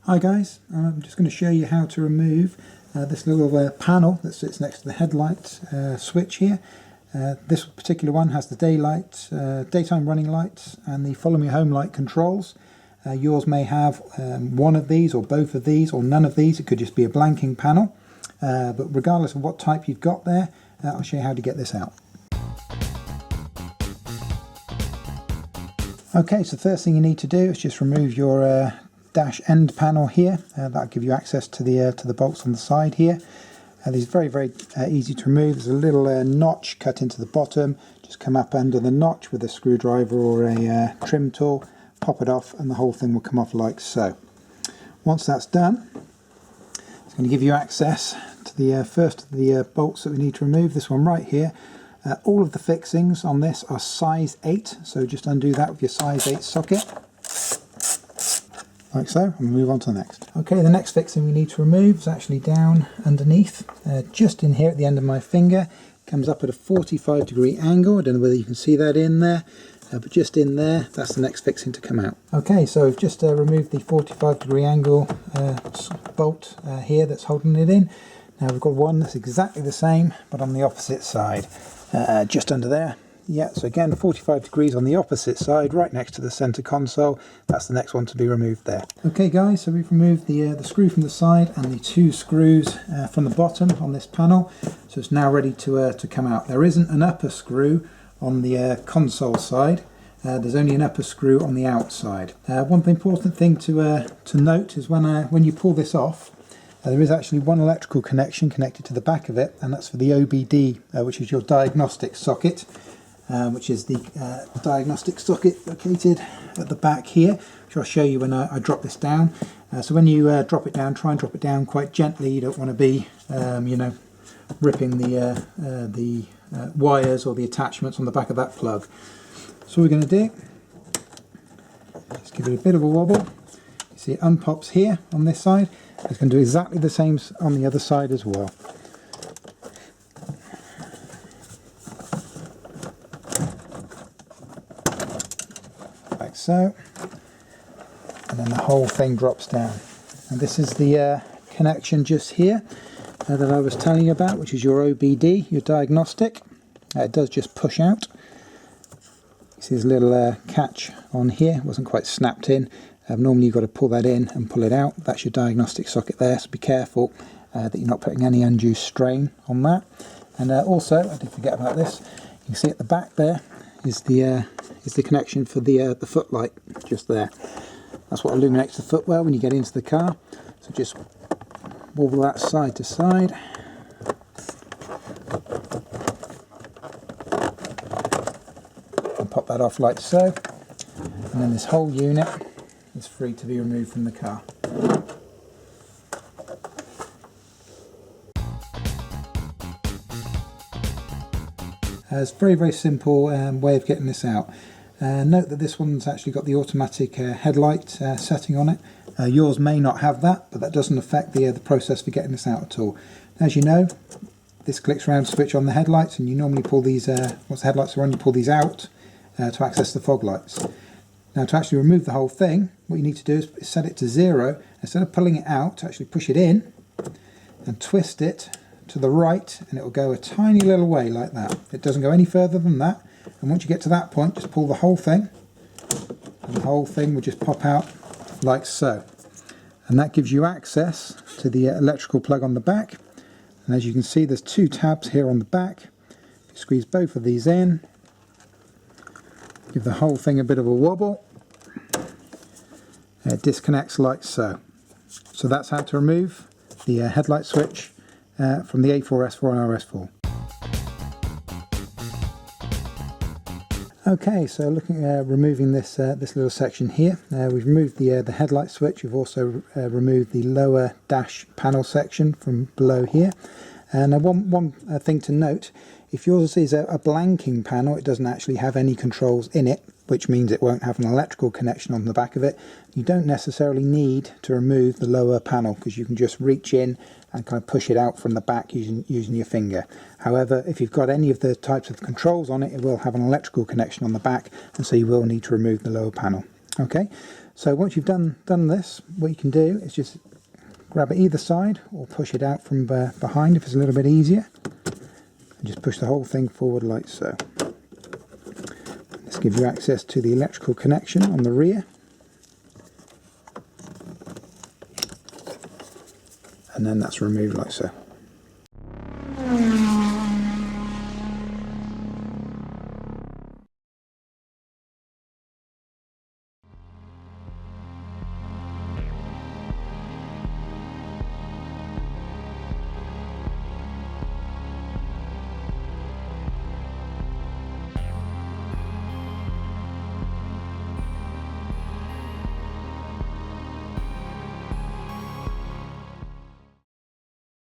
Hi guys, I'm just going to show you how to remove this little panel that sits next to the headlight switch here. This particular one has the daytime running lights and the follow me home light controls. Yours may have one of these or both of these or none of these. It could just be a blanking panel, but regardless of what type you've got there, I'll show you how to get this out. Okay, so the first thing you need to do is just remove your dash end panel here. That'll give you access to the bolts on the side here. These are very easy to remove. There's a little notch cut into the bottom. Just come up under the notch with a screwdriver or a trim tool, pop it off, and the whole thing will come off like so. Once that's done, it's going to give you access to the first of the bolts that we need to remove. This one right here. All of the fixings on this are size 8, so just undo that with your size 8 socket. Like so, and move on to the next. Okay, the next fixing we need to remove is actually down underneath, just in here at the end of my finger. Comes up at a 45-degree angle. I don't know whether you can see that in there, but just in there, that's the next fixing to come out. Okay, so we've just removed the 45-degree angle bolt here that's holding it in. Now we've got one that's exactly the same, but on the opposite side, just under there. Yeah, so again 45 degrees on the opposite side, right next to the center console. That's the next one to be removed there. Okay guys, so we've removed the screw from the side and the 2 screws from the bottom on this panel. So it's now ready to come out. There isn't an upper screw on the console side. There's only an upper screw on the outside. One important thing to note is when you pull this off, there is actually one electrical connection connected to the back of it, and that's for the OBD, which is your diagnostic socket. Which is the diagnostic socket located at the back here, which I'll show you when I drop this down. So when you drop it down, try and drop it down quite gently. You don't want to be, ripping the wires or the attachments on the back of that plug. So what we're going to do, just give it a bit of a wobble. You see it unpops here on this side. It's going to do exactly the same on the other side as well. Like so, and then the whole thing drops down. And this is the connection just here that I was telling you about, which is your OBD, your diagnostic. It does just push out. You see this little catch on here, it wasn't quite snapped in. Normally you've got to pull that in and pull it out. That's your diagnostic socket there, so be careful that you're not putting any undue strain on that. And also, I did forget about this, you can see at the back there is the connection for the footlight just there. That's what illuminates the footwell when you get into the car. So just wobble that side to side. And pop that off like so. And then this whole unit is free to be removed from the car. It's a very simple way of getting this out. Note that this one's actually got the automatic headlight setting on it. Yours may not have that, but that doesn't affect the process for getting this out at all. As you know, this clicks around to switch on the headlights, and you normally pull these, once the headlights are on, you pull these out to access the fog lights. Now to actually remove the whole thing, what you need to do is set it to 0. Instead of pulling it out, actually push it in and twist it to the right, and it will go a tiny little way like that. It doesn't go any further than that, and once you get to that point, just pull the whole thing, and the whole thing will just pop out like so. And that gives you access to the electrical plug on the back. And as you can see, there's 2 tabs here on the back. If you squeeze both of these in, give the whole thing a bit of a wobble, and it disconnects like so. So that's how to remove the headlight switch from the A4, S4 and RS4. Okay, so looking at removing this little section here, we've removed the headlight switch. We've also removed the lower dash panel section from below here. And one thing to note, if yours is a blanking panel, it doesn't actually have any controls in it, which means it won't have an electrical connection on the back of it. You don't necessarily need to remove the lower panel, because you can just reach in and kind of push it out from the back using your finger. However, if you've got any of the types of controls on it, it will have an electrical connection on the back, and so you will need to remove the lower panel. Okay, so once you've done this, what you can do is just grab it either side or push it out from behind if it's a little bit easier, and just push the whole thing forward like so. This gives you access to the electrical connection on the rear, and then that's removed like so.